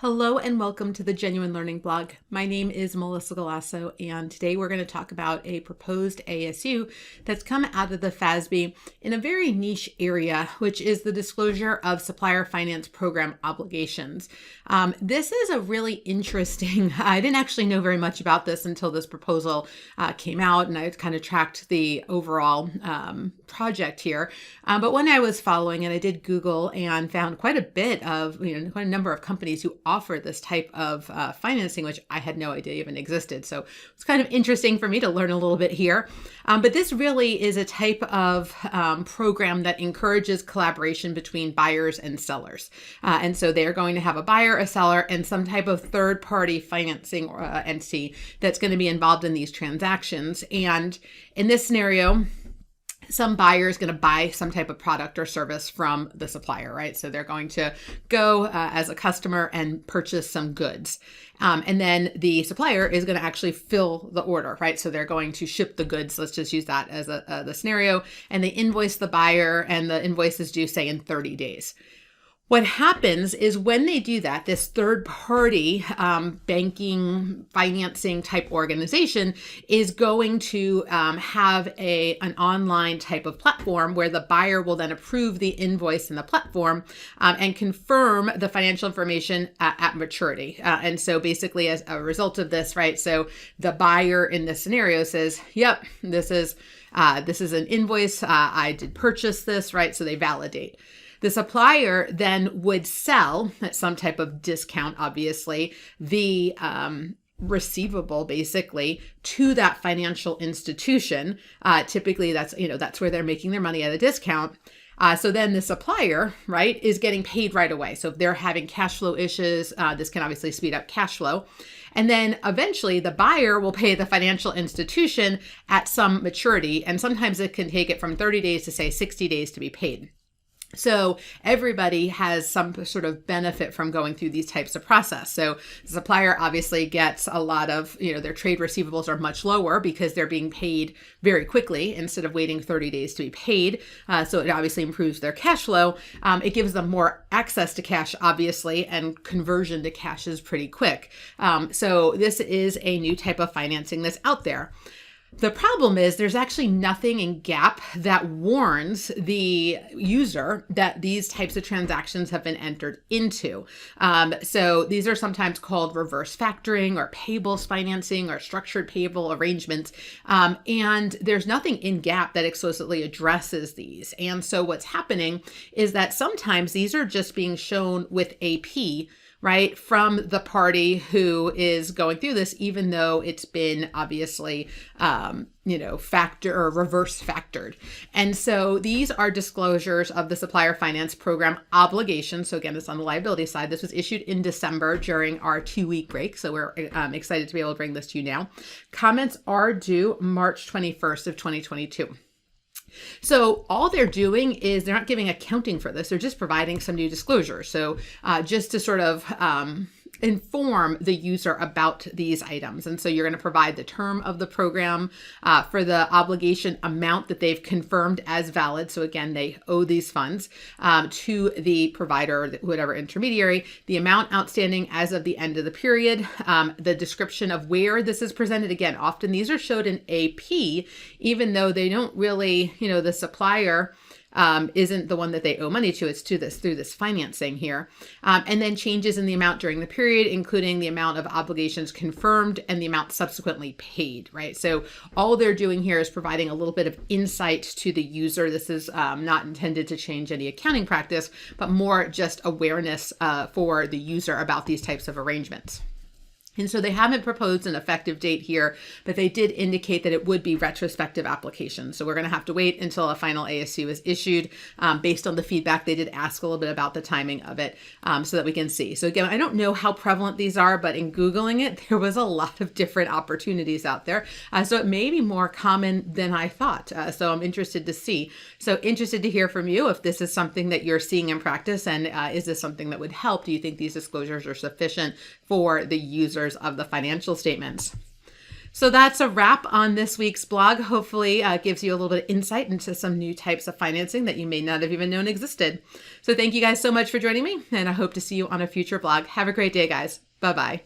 Hello and welcome to the Genuine Learning Blog. My name is Melissa Galasso, and today we're going to talk about a proposed ASU that's come out of the FASB in a very niche area, which is the disclosure of supplier finance program obligations. This is a really interesting, I didn't actually know very much about this until this proposal came out, and I kind of tracked the overall project here. But when I was following it, I did Google and found quite a bit of, quite a number of companies who offer this type of financing, which I had no idea even existed. So it's kind of interesting for me to learn a little bit here. But this really is a type of program that encourages collaboration between buyers and sellers. And so they're going to have a buyer, a seller, and some type of third-party financing entity that's going to be involved in these transactions. And in this scenario, some buyer is going to buy some type of product or service from the supplier, right? So they're going to go as a customer and purchase some goods. And then the supplier is going to actually fill the order, right? So they're going to ship the goods. Let's just use that as the scenario. And they invoice the buyer, and the invoice is due, say, in 30 days. What happens is when they do that, this third-party banking, financing type organization is going to have an online type of platform where the buyer will then approve the invoice in the platform and confirm the financial information at maturity. And so basically as a result of this, right, so the buyer in this scenario says, yep, this is an invoice. I did purchase this, right? So they validate. The supplier then would sell at some type of discount, obviously, the receivable basically to that financial institution. Typically that's where they're making their money at a discount. So then the supplier, right, is getting paid right away. So if they're having cash flow issues, this can obviously speed up cash flow. And then eventually the buyer will pay the financial institution at some maturity. And sometimes it can take it from 30 days to say 60 days to be paid. So everybody has some sort of benefit from going through these types of process. So the supplier obviously gets a lot of, their trade receivables are much lower because they're being paid very quickly instead of waiting 30 days to be paid. So it obviously improves their cash flow. It gives them more access to cash, obviously, and conversion to cash is pretty quick. So this is a new type of financing that's out there. The problem is there's actually nothing in GAAP that warns the user that these types of transactions have been entered into. So these are sometimes called reverse factoring or payables financing or structured payable arrangements. And there's nothing in GAAP that explicitly addresses these. And so what's happening is that sometimes these are just being shown with AP, right, from the party who is going through this, even though it's been obviously, factor or reverse factored. And so these are disclosures of the supplier finance program obligations. So again, it's on the liability side. This was issued in December during our 2-week break. So we're excited to be able to bring this to you now. Comments are due March 21st of 2022. So all they're doing is they're not giving accounting for this. They're just providing some new disclosures. So just to sort of inform the user about these items. And so you're going to provide the term of the program for the obligation amount that they've confirmed as valid. So again, they owe these funds to the provider, whatever intermediary, the amount outstanding as of the end of the period, the description of where this is presented. Again, often these are showed in AP, even though they don't really, the supplier isn't the one that they owe money to. It's through this financing here. And then changes in the amount during the period, including the amount of obligations confirmed and the amount subsequently paid, right? So all they're doing here is providing a little bit of insight to the user. This is not intended to change any accounting practice, but more just awareness for the user about these types of arrangements. And so they haven't proposed an effective date here, but they did indicate that it would be retrospective application. So we're going to have to wait until a final ASU is issued. Based on the feedback, they did ask a little bit about the timing of it so that we can see. So again, I don't know how prevalent these are, but in Googling it, there was a lot of different opportunities out there. So it may be more common than I thought. So I'm interested to see. So interested to hear from you if this is something that you're seeing in practice, and is this something that would help? Do you think these disclosures are sufficient for the users of the financial statements? So that's a wrap on this week's blog. Hopefully gives you a little bit of insight into some new types of financing that you may not have even known existed. So thank you guys so much for joining me, and I hope to see you on a future blog. Have a great day, guys. Bye-bye.